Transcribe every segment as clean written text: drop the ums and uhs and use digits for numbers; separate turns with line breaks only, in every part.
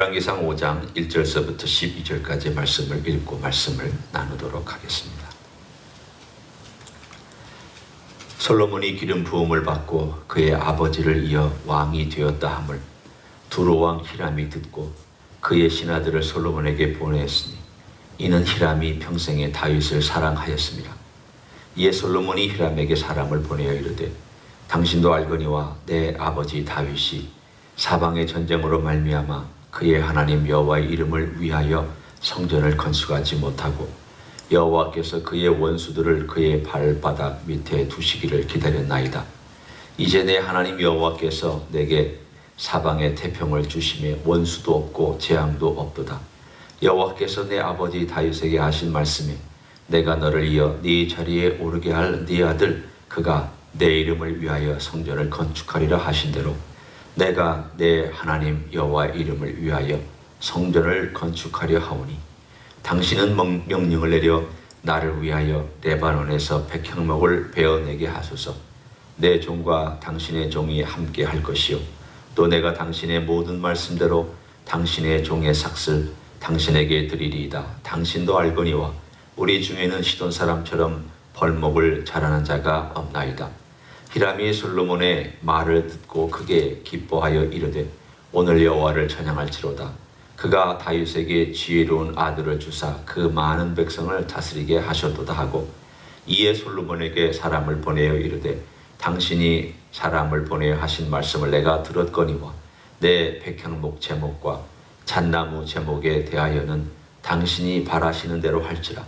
열왕기상 5장 1절서부터 12절까지의 말씀을 읽고 말씀을 나누도록 하겠습니다. 솔로몬이 기름 부음을 받고 그의 아버지를 이어 왕이 되었다 함을 두로왕 히람이 듣고 그의 신하들을 솔로몬에게 보내었으니 이는 히람이 평생에 다윗을 사랑하였습니다. 이에 솔로몬이 히람에게 사람을 보내어 이르되 당신도 알거니와 내 아버지 다윗이 사방의 전쟁으로 말미암아 그의 하나님 여호와의 이름을 위하여 성전을 건축하지 못하고 여호와께서 그의 원수들을 그의 발바닥 밑에 두시기를 기다렸나이다. 이제 내 하나님 여호와께서 내게 사방에 태평을 주심에 원수도 없고 재앙도 없도다. 여호와께서 내 아버지 다윗에게 하신 말씀에 내가 너를 이어 네 자리에 오르게 할 네 아들 그가 내 이름을 위하여 성전을 건축하리라 하신 대로 내가 내 하나님 여호와의 이름을 위하여 성전을 건축하려 하오니 당신은 명령을 내려 나를 위하여 레바논에서 백향목을 베어내게 하소서. 내 종과 당신의 종이 함께 할 것이요 또 내가 당신의 모든 말씀대로 당신의 종의 삭슬 당신에게 드리리이다. 당신도 알거니와 우리 중에는 시돈 사람처럼 벌목을 잘하는 자가 없나이다. 히람이 솔로몬의 말을 듣고 크게 기뻐하여 이르되 오늘 여호와를 찬양할지로다. 그가 다윗에게 지혜로운 아들을 주사 그 많은 백성을 다스리게 하셨도다 하고 이에 솔로몬에게 사람을 보내어 이르되 당신이 사람을 보내어 하신 말씀을 내가 들었거니와 내 백향목 제목과 잣나무 제목에 대하여는 당신이 바라시는 대로 할지라.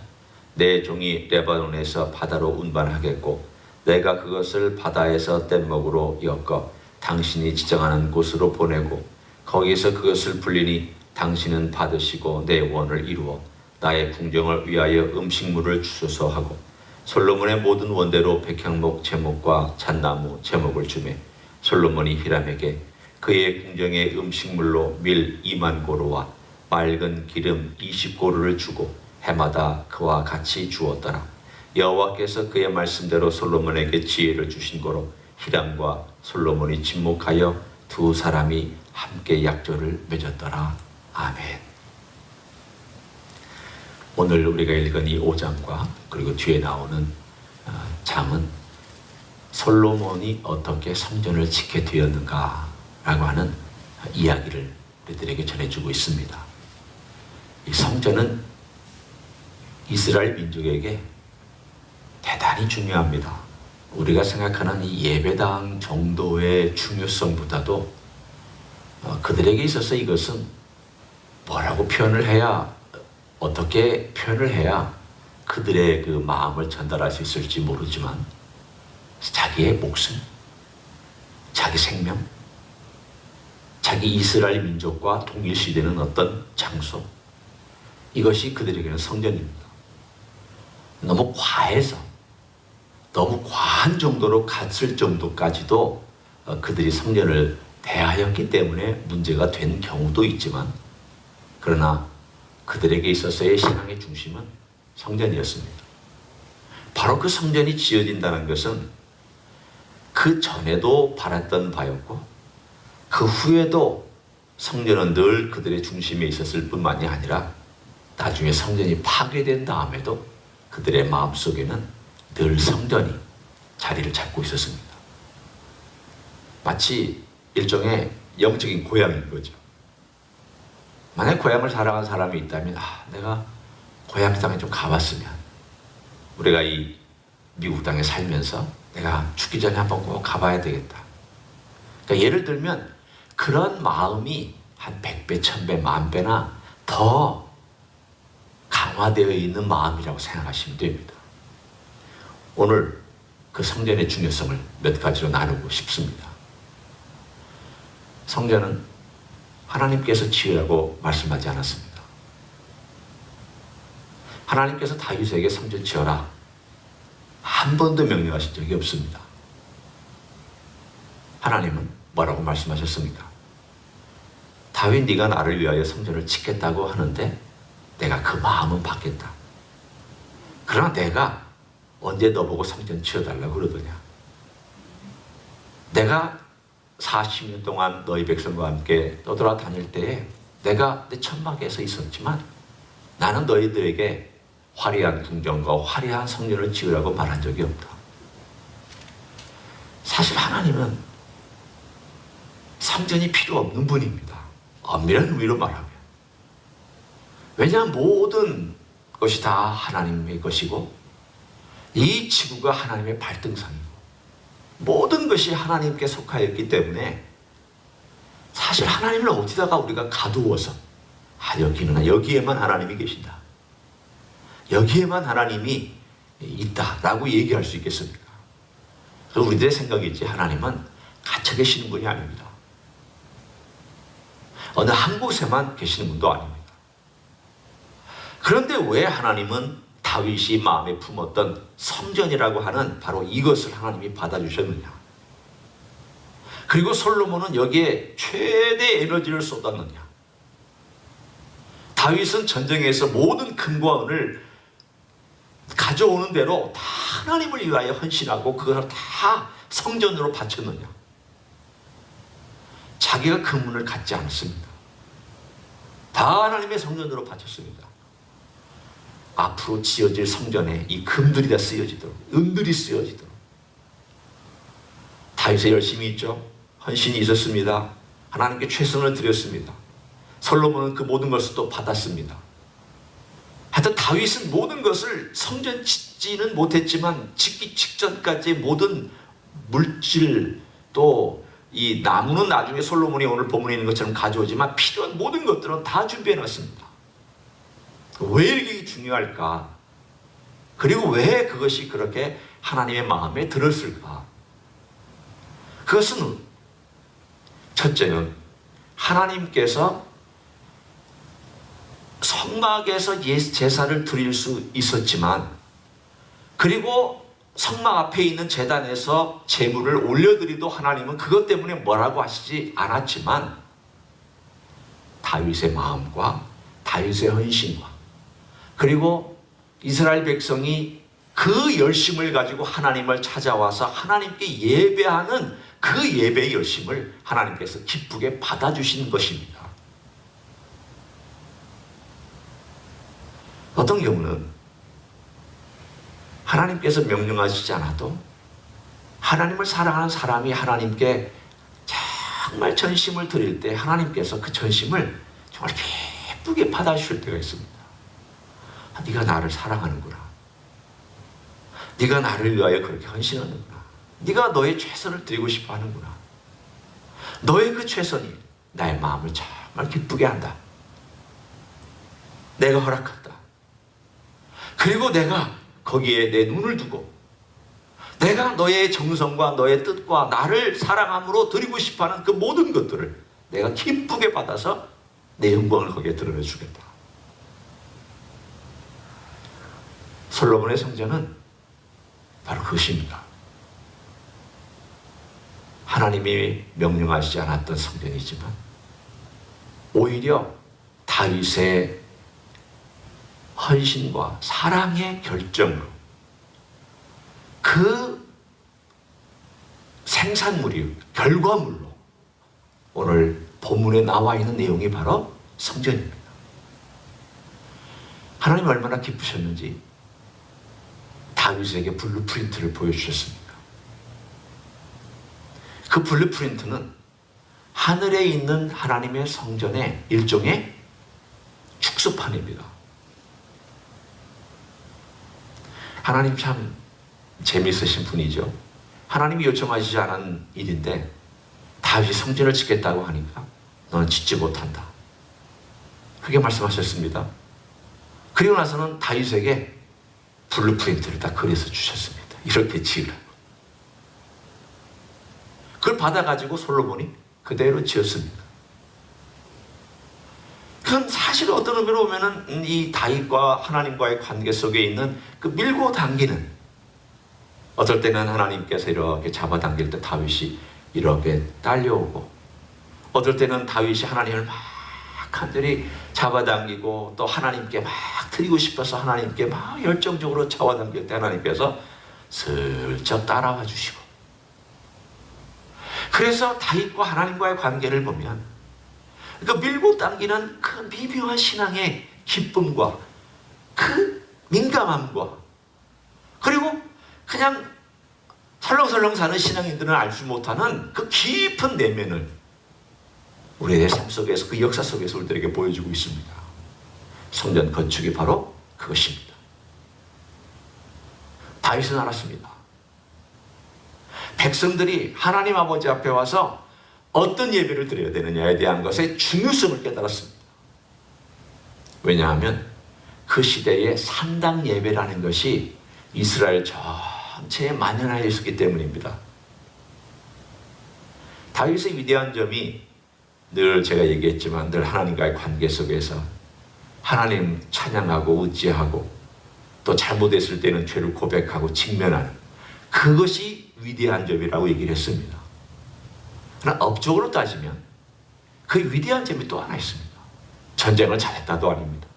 내 종이 레바논에서 바다로 운반하겠고 내가 그것을 바다에서 뗏목으로 엮어 당신이 지정하는 곳으로 보내고 거기서 그것을 불리니 당신은 받으시고 내 원을 이루어 나의 궁정을 위하여 음식물을 주소서 하고 솔로몬의 모든 원대로 백향목 제목과 잣나무 제목을 주매 솔로몬이 히람에게 그의 궁정의 음식물로 밀 2만 고루와 맑은 기름 20고루를 주고 해마다 그와 같이 주었더라. 여호와께서 그의 말씀대로 솔로몬에게 지혜를 주신 거로 히람과 솔로몬이 침묵하여 두 사람이 함께 약조를 맺었더라. 아멘. 오늘 우리가 읽은 이 5장과 그리고 뒤에 나오는 장은 솔로몬이 어떻게 성전을 짓게 되었는가 라고 하는 이야기를 우리들에게 전해주고 있습니다. 이 성전은 이스라엘 민족에게 대단히 중요합니다. 우리가 생각하는 이 예배당 정도의 중요성보다도 그들에게 있어서 이것은 뭐라고 표현을 해야 어떻게 표현을 해야 그들의 그 마음을 전달할 수 있을지 모르지만 자기의 목숨, 자기 생명, 자기 이스라엘 민족과 동일시되는 어떤 장소 이것이 그들에게는 성전입니다. 너무 과해서 너무 과한 정도로 갔을 정도까지도 그들이 성전을 대하였기 때문에 문제가 된 경우도 있지만 그러나 그들에게 있어서의 신앙의 중심은 성전이었습니다. 바로 그 성전이 지어진다는 것은 그 전에도 바랐던 바였고 그 후에도 성전은 늘 그들의 중심에 있었을 뿐만이 아니라 나중에 성전이 파괴된 다음에도 그들의 마음속에는 늘 성전이 자리를 잡고 있었습니다. 마치 일종의 영적인 고향인 거죠. 만약 고향을 사랑하는 사람이 있다면 내가 고향 땅에 좀 가봤으면 우리가 이 미국 땅에 살면서 내가 죽기 전에 한번 꼭 가봐야 되겠다. 그러니까 예를 들면 그런 마음이 한 100배, 1000배, 10,000배나 더 강화되어 있는 마음이라고 생각하시면 됩니다. 오늘 그 성전의 중요성을 몇 가지로 나누고 싶습니다. 성전은 하나님께서 지으라고 말씀하지 않았습니다. 하나님께서 다윗에게 성전 지어라 한 번도 명령하신 적이 없습니다. 하나님은 뭐라고 말씀하셨습니까? 다윗 네가 나를 위하여 성전을 짓겠다고 하는데 내가 그 마음은 받겠다. 그러나 내가 언제 너보고 성전 지어달라고 그러더냐? 내가 40년 동안 너희 백성과 함께 떠돌아다닐 때에 내가 내 천막에서 있었지만 나는 너희들에게 화려한 궁전과 화려한 성전을 지으라고 말한 적이 없다. 사실 하나님은 성전이 필요 없는 분입니다. 엄밀한 의미로 말하면. 왜냐하면 모든 것이 다 하나님의 것이고 이 지구가 하나님의 발등상이고 모든 것이 하나님께 속하였기 때문에 사실 하나님을 어디다가 우리가 가두어서 여기에만 하나님이 계신다, 여기에만 하나님이 있다라고 얘기할 수 있겠습니까? 우리들의 생각이지 하나님은 갇혀 계시는 분이 아닙니다. 어느 한 곳에만 계시는 분도 아닙니다. 그런데 왜 하나님은 다윗이 마음에 품었던 성전이라고 하는 바로 이것을 하나님이 받아주셨느냐? 그리고 솔로몬은 여기에 최대 에너지를 쏟았느냐? 다윗은 전쟁에서 모든 금과 은을 가져오는 대로 다 하나님을 위하여 헌신하고 그것을 다 성전으로 바쳤느냐? 자기가 금은을 갖지 않았습니다. 다 하나님의 성전으로 바쳤습니다. 앞으로 지어질 성전에 이 금들이 다 쓰여지도록, 은들이 쓰여지도록. 다윗이 열심히 있죠. 헌신이 있었습니다. 하나님께 최선을 드렸습니다. 솔로몬은 그 모든 것을 또 받았습니다. 하여튼 다윗은 모든 것을 성전 짓지는 못했지만 짓기 직전까지 모든 물질, 또 이 나무는 나중에 솔로몬이 오늘 본문에 있는 것처럼 가져오지만 필요한 모든 것들은 다 준비해 놨습니다. 왜 이렇게 중요할까? 그리고 왜 그것이 그렇게 하나님의 마음에 들었을까? 그것은 첫째는 하나님께서 성막에서 제사를 드릴 수 있었지만, 그리고 성막 앞에 있는 제단에서 제물을 올려드리도 하나님은 그것 때문에 뭐라고 하시지 않았지만 다윗의 마음과 다윗의 헌신과 그리고 이스라엘 백성이 그 열심을 가지고 하나님을 찾아와서 하나님께 예배하는 그 예배의 열심을 하나님께서 기쁘게 받아주시는 것입니다. 어떤 경우는 하나님께서 명령하시지 않아도 하나님을 사랑하는 사람이 하나님께 정말 전심을 드릴 때 하나님께서 그 전심을 정말 기쁘게 받아주실 때가 있습니다. 네가 나를 사랑하는구나. 네가 나를 위하여 그렇게 헌신하는구나. 네가 너의 최선을 드리고 싶어 하는구나. 너의 그 최선이 나의 마음을 정말 기쁘게 한다. 내가 허락한다. 그리고 내가 거기에 내 눈을 두고 내가 너의 정성과 너의 뜻과 나를 사랑함으로 드리고 싶어하는 그 모든 것들을 내가 기쁘게 받아서 내 영광을 거기에 드러내 주겠다. 솔로몬의 성전은 바로 그것입니다. 하나님이 명령하시지 않았던 성전이지만 오히려 다윗의 헌신과 사랑의 결정으로 그 생산물이 결과물로 오늘 본문에 나와 있는 내용이 바로 성전입니다. 하나님 얼마나 기쁘셨는지 다윗에게 블루프린트를 보여주셨습니다. 그 블루프린트는 하늘에 있는 하나님의 성전의 일종의 축소판입니다. 하나님 참 재미있으신 분이죠. 하나님이 요청하시지 않은 일인데 다윗이 성전을 짓겠다고 하니까 너는 짓지 못한다. 그렇게 말씀하셨습니다. 그리고 나서는 다윗에게 블루프린트를 다 그려서 주셨습니다. 이렇게 지으라고. 그걸 받아가지고 솔로몬이 그대로 지었습니다. 그건 사실 어떤 의미로 보면은 이 다윗과 하나님과의 관계 속에 있는 그 밀고 당기는, 어떨 때는 하나님께서 이렇게 잡아당길 때 다윗이 이렇게 딸려오고, 어떨 때는 다윗이 하나님을 막 간절히 잡아당기고 또 하나님께 막 드리고 싶어서 하나님께 막 열정적으로 잡아당길 때 하나님께서 슬쩍 따라와 주시고, 그래서 다윗과 하나님과의 관계를 보면 그러니까 밀고 당기는 그 미묘한 신앙의 기쁨과 그 민감함과, 그리고 그냥 설렁설렁 사는 신앙인들은 알지 못하는 그 깊은 내면을 우리의 삶 속에서, 그 역사 속에서 우리들에게 보여주고 있습니다. 성전 건축이 바로 그것입니다. 다윗은 알았습니다. 백성들이 하나님 아버지 앞에 와서 어떤 예배를 드려야 되느냐에 대한 것의 중요성을 깨달았습니다. 왜냐하면 그 시대에 산당 예배라는 것이 이스라엘 전체에 만연하여 있었기 때문입니다. 다윗의 위대한 점이 늘 제가 얘기했지만 늘 하나님과의 관계 속에서 하나님 찬양하고 의지하고 또 잘못했을 때는 죄를 고백하고 직면하는 그것이 위대한 점이라고 얘기를 했습니다. 그러나 업적으로 따지면 그 위대한 점이 또 하나 있습니다. 전쟁을 잘했다도 아닙니다.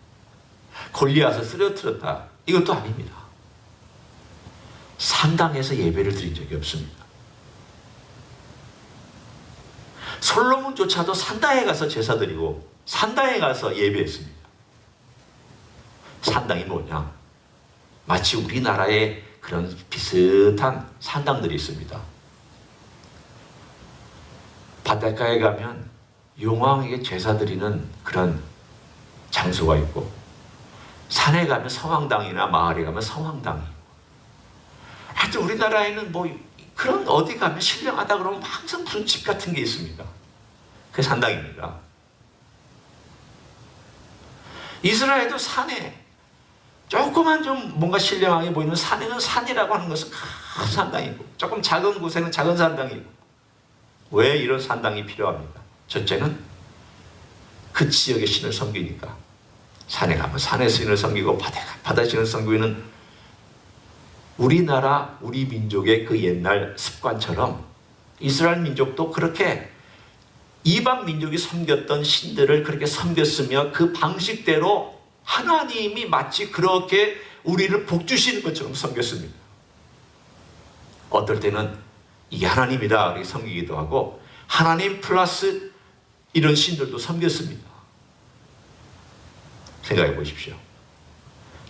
골리앗을 쓰러뜨렸다, 이것도 아닙니다. 산당에서 예배를 드린 적이 없습니다. 솔로몬조차도 산당에 가서 제사 드리고 산당에 가서 예배했습니다. 산당이 뭐냐? 마치 우리나라에 그런 비슷한 산당들이 있습니다. 바닷가에 가면 용왕에게 제사 드리는 그런 장소가 있고, 산에 가면 성황당이나 마을에 가면 성황당이 있고, 하여튼 우리나라에는 뭐 그런 어디 가면 신령하다 그러면 항상 무슨 집 같은 게 있습니다. 그게 산당입니다. 이스라엘도 산에 조그만 좀 뭔가 신령하게 보이는 산에는 산이라고 하는 것은 큰 산당이고, 조금 작은 곳에는 작은 산당이고. 왜 이런 산당이 필요합니까? 첫째는 그 지역의 신을 섬기니까. 산에 가면 산의 신을 섬기고 바다 신을 섬기는 우리나라 우리 민족의 그 옛날 습관처럼 이스라엘 민족도 그렇게 이방 민족이 섬겼던 신들을 그렇게 섬겼으며 그 방식대로 하나님이 마치 그렇게 우리를 복주시는 것처럼 섬겼습니다. 어떨 때는 이게 하나님이다 이렇게 섬기기도 하고, 하나님 플러스 이런 신들도 섬겼습니다. 생각해 보십시오.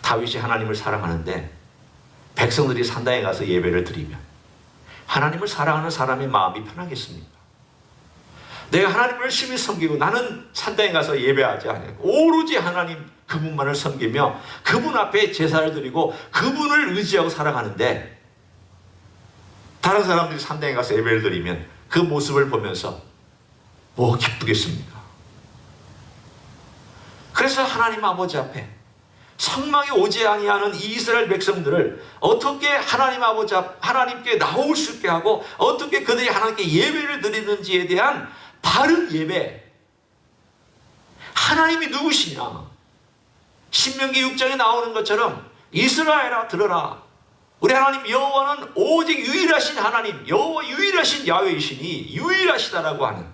다윗이 하나님을 사랑하는데 백성들이 산당에 가서 예배를 드리면 하나님을 사랑하는 사람의 마음이 편하겠습니까? 내가 하나님을 열심히 섬기고 나는 산당에 가서 예배하지 않고 오로지 하나님 그분만을 섬기며 그분 앞에 제사를 드리고 그분을 의지하고 살아가는데, 다른 사람들이 산당에 가서 예배를 드리면 그 모습을 보면서 뭐 기쁘겠습니까? 그래서 하나님 아버지 앞에 성막에 오지 아니하는 이 이스라엘 백성들을 어떻게 하나님 아버지 앞, 하나님께 나올 수 있게 하고 어떻게 그들이 하나님께 예배를 드리는지에 대한 바른 예배. 하나님이 누구시냐? 신명기 6장에 나오는 것처럼 이스라엘아 들어라. 우리 하나님 여호와는 오직 유일하신 하나님, 여호와 유일하신 야훼이시니 유일하시다라고 하는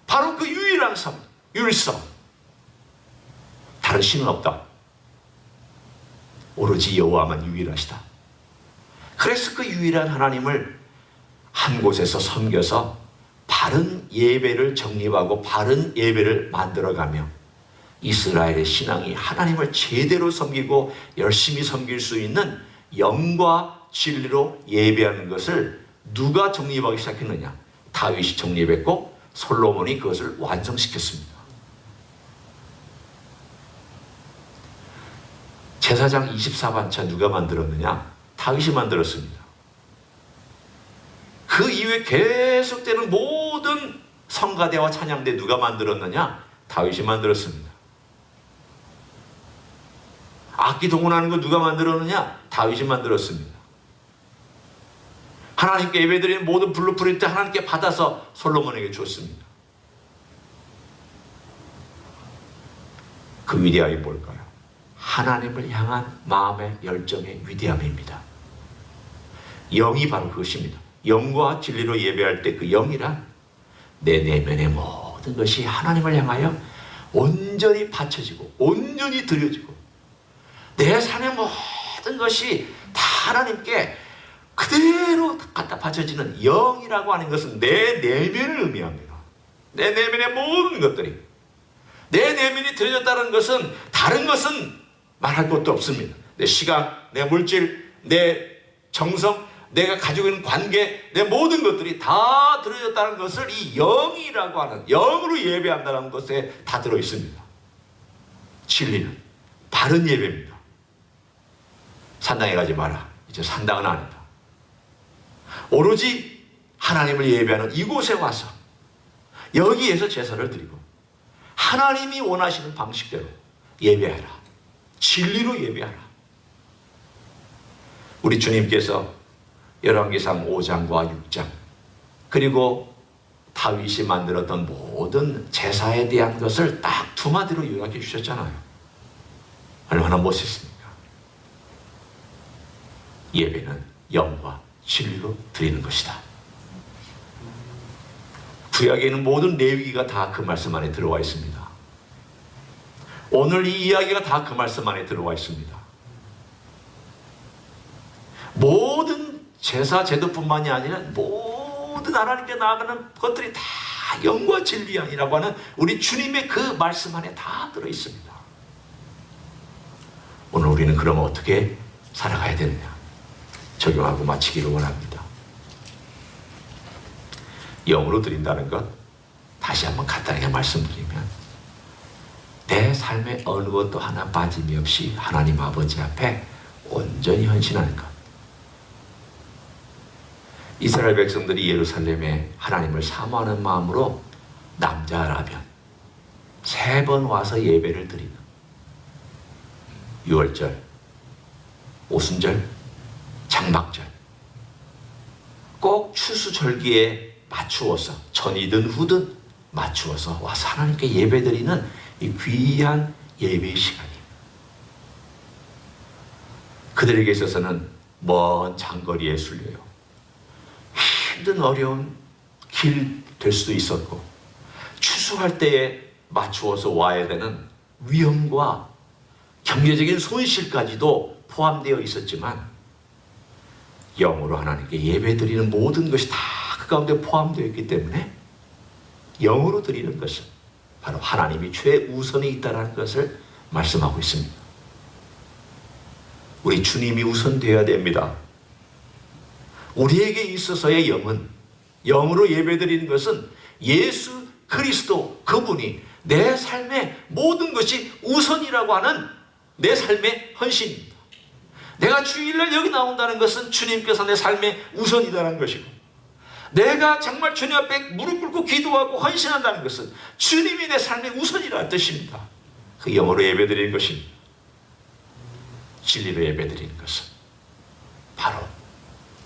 바로 그 유일한 성, 유일성. 다른 신은 없다. 오로지 여호와만 유일하시다. 그래서 그 유일한 하나님을 한 곳에서 섬겨서 바른 예배를 정립하고 바른 예배를 만들어가며 이스라엘의 신앙이 하나님을 제대로 섬기고 열심히 섬길 수 있는 영과 진리로 예배하는 것을 누가 정립하기 시작했느냐? 다윗이 정립했고 솔로몬이 그것을 완성시켰습니다. 제사장 24반차 누가 만들었느냐? 다윗이 만들었습니다. 그 이후에 계속되는 모든 성가대와 찬양대 누가 만들었느냐? 다윗이 만들었습니다. 악기 동원하는 거 누가 만들었느냐? 다윗이 만들었습니다. 하나님께 예배드리는 모든 블루프린트 하나님께 받아서 솔로몬에게 줬습니다. 그 위대함이 뭘까요? 하나님을 향한 마음의 열정의 위대함입니다. 영이 바로 그것입니다. 영과 진리로 예배할 때 그 영이란 내 내면의 모든 것이 하나님을 향하여 온전히 바쳐지고 온전히 드려지고 내 삶의 모든 것이 다 하나님께 그대로 갖다 바쳐지는 영이라고 하는 것은 내 내면을 의미합니다. 내 내면의 모든 것들이 내 내면이 드려졌다는 것은 다른 것은 말할 것도 없습니다. 내 시간, 내 물질, 내 정성, 내가 가지고 있는 관계, 내 모든 것들이 다 드려졌다는 것을 이 영이라고 하는, 영으로 예배한다는 것에 다 들어있습니다. 진리는 바른 예배입니다. 산당에 가지 마라. 이제 산당은 아니다. 오로지 하나님을 예배하는 이곳에 와서 여기에서 제사를 드리고 하나님이 원하시는 방식대로 예배하라. 진리로 예배하라. 우리 주님께서 열왕기상 5장과 6장 그리고 다윗이 만들었던 모든 제사에 대한 것을 딱 두 마디로 요약해 주셨잖아요. 얼마나 멋있습니까? 예배는 영과 진리로 드리는 것이다. 구약에 있는 모든 레위기가 다 그 말씀 안에 들어와 있습니다. 오늘 이 이야기가 다 그 말씀 안에 들어와 있습니다. 모든 제사 제도뿐만이 아니라 모든 하나님께 나아가는 것들이 다 영과 진리 아니라고 하는 우리 주님의 그 말씀 안에 다 들어 있습니다. 오늘 우리는 그럼 어떻게 살아가야 되느냐? 적용하고 마치기를 원합니다. 영으로 드린다는 것, 다시 한번 간단하게 말씀드리면 내 삶의 어느 것도 하나 빠짐이 없이 하나님 아버지 앞에 온전히 헌신하는 것. 이스라엘 백성들이 예루살렘에 하나님을 사모하는 마음으로 남자라면 3번 와서 예배를 드리는 유월절, 오순절, 장막절 꼭 추수절기에 맞추어서 전이든 후든 맞추어서 와서 하나님께 예배드리는 이 귀한 예배의 시간이에요. 그들에게 있어서는 먼 장거리에 순려요. 힘든 어려운 길 될 수도 있었고 추수할 때에 맞추어서 와야 되는 위험과 경제적인 손실까지도 포함되어 있었지만 영으로 하나님께 예배드리는 모든 것이 다 그 가운데 포함되어 있기 때문에 영으로 드리는 것은 바로 하나님이 최우선에 있다는 것을 말씀하고 있습니다. 우리 주님이 우선되어야 됩니다. 우리에게 있어서의 영은, 영으로 예배드리는 것은 예수 그리스도 그분이 내 삶의 모든 것이 우선이라고 하는 내 삶의 헌신입니다. 내가 주일날 여기 나온다는 것은 주님께서 내 삶의 우선이라는 것이고, 내가 정말 주님 앞에 무릎 꿇고 기도하고 헌신한다는 것은 주님이 내 삶의 우선이라는 뜻입니다. 그 영으로 예배드리는 것입니다. 진리로 예배드리는 것은 바로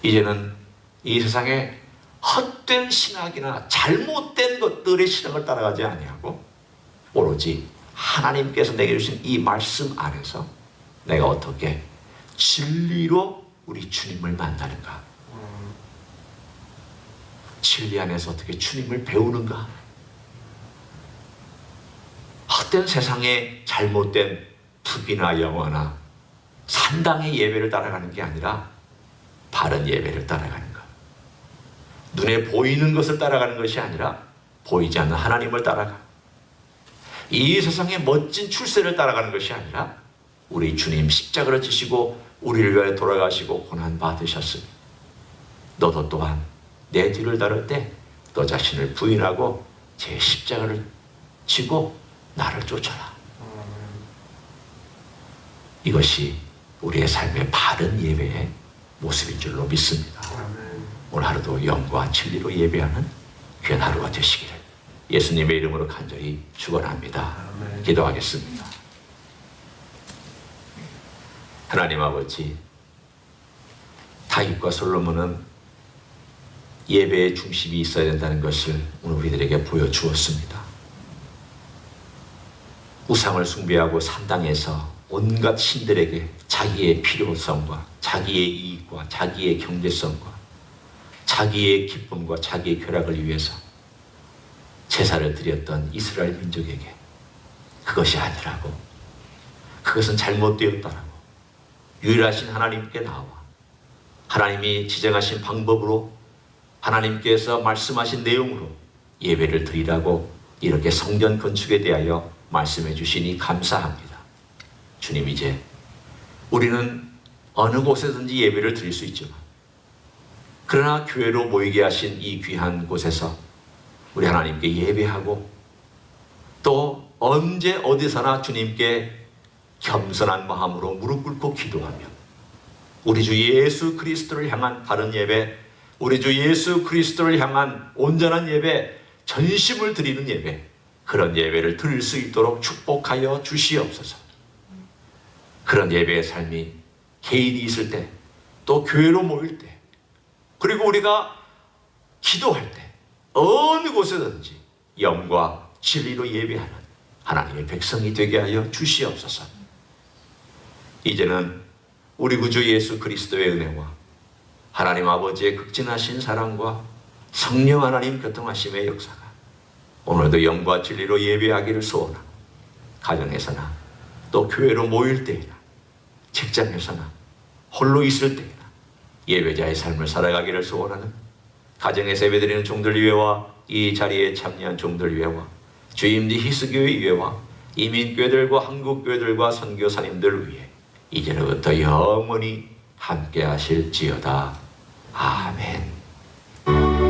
이제는 이 세상에 헛된 신학이나 잘못된 것들의 신학을 따라가지 아니하고 오로지 하나님께서 내게 주신 이 말씀 안에서 내가 어떻게 진리로 우리 주님을 만나는가, 진리 안에서 어떻게 주님을 배우는가, 헛된 세상의 잘못된 툭이나 영어나 산당의 예배를 따라가는 게 아니라 바른 예배를 따라가는 것, 눈에 보이는 것을 따라가는 것이 아니라 보이지 않는 하나님을 따라가, 이 세상의 멋진 출세를 따라가는 것이 아니라 우리 주님 십자가를 지시고 우리를 위하여 돌아가시고 고난 받으셨으니 너도 또한 내 뒤를 따를 때 너 자신을 부인하고 제 십자가를 지고 나를 쫓아라. 이것이 우리의 삶의 바른 예배의 모습인 줄로 믿습니다. 오늘 하루도 영과 진리로 예배하는 귀한 하루가 되시기를 예수님의 이름으로 간절히 축원합니다. 기도하겠습니다. 하나님 아버지, 다윗과 솔로몬은 예배의 중심이 있어야 된다는 것을 오늘 우리들에게 보여주었습니다. 우상을 숭배하고 산당에서 온갖 신들에게 자기의 필요성과 자기의 이익과 자기의 경제성과 자기의 기쁨과 자기의 쾌락을 위해서 제사를 드렸던 이스라엘 민족에게 그것이 아니라고, 그것은 잘못되었다라고 유일하신 하나님께 나와 하나님이 지정하신 방법으로 하나님께서 말씀하신 내용으로 예배를 드리라고 이렇게 성전 건축에 대하여 말씀해 주시니 감사합니다. 주님, 이제 우리는 어느 곳에든지 예배를 드릴 수 있지만, 그러나 교회로 모이게 하신 이 귀한 곳에서 우리 하나님께 예배하고, 또 언제 어디서나 주님께 겸손한 마음으로 무릎 꿇고 기도하며, 우리 주 예수 그리스도를 향한 바른 예배, 우리 주 예수 그리스도를 향한 온전한 예배, 전심을 드리는 예배, 그런 예배를 드릴 수 있도록 축복하여 주시옵소서. 그런 예배의 삶이 개인이 있을 때, 또 교회로 모일 때, 그리고 우리가 기도할 때, 어느 곳에든지 영과 진리로 예배하는 하나님의 백성이 되게 하여 주시옵소서. 이제는 우리 구주 예수 그리스도의 은혜와 하나님 아버지의 극진하신 사랑과 성령 하나님 교통하심의 역사가 오늘도 영과 진리로 예배하기를 소원하고, 가정에서나 또 교회로 모일 때나 직장에서나 홀로 있을 때나 예배자의 삶을 살아가기를 소원하는 가정에서 예배드리는 종들 위해와 이 자리에 참여한 종들 위해와 주임지 히스교회 위해와 이민교회들과 한국교회들과 선교사님들 위해 이제부터 영원히 함께 하실지어다. 아멘.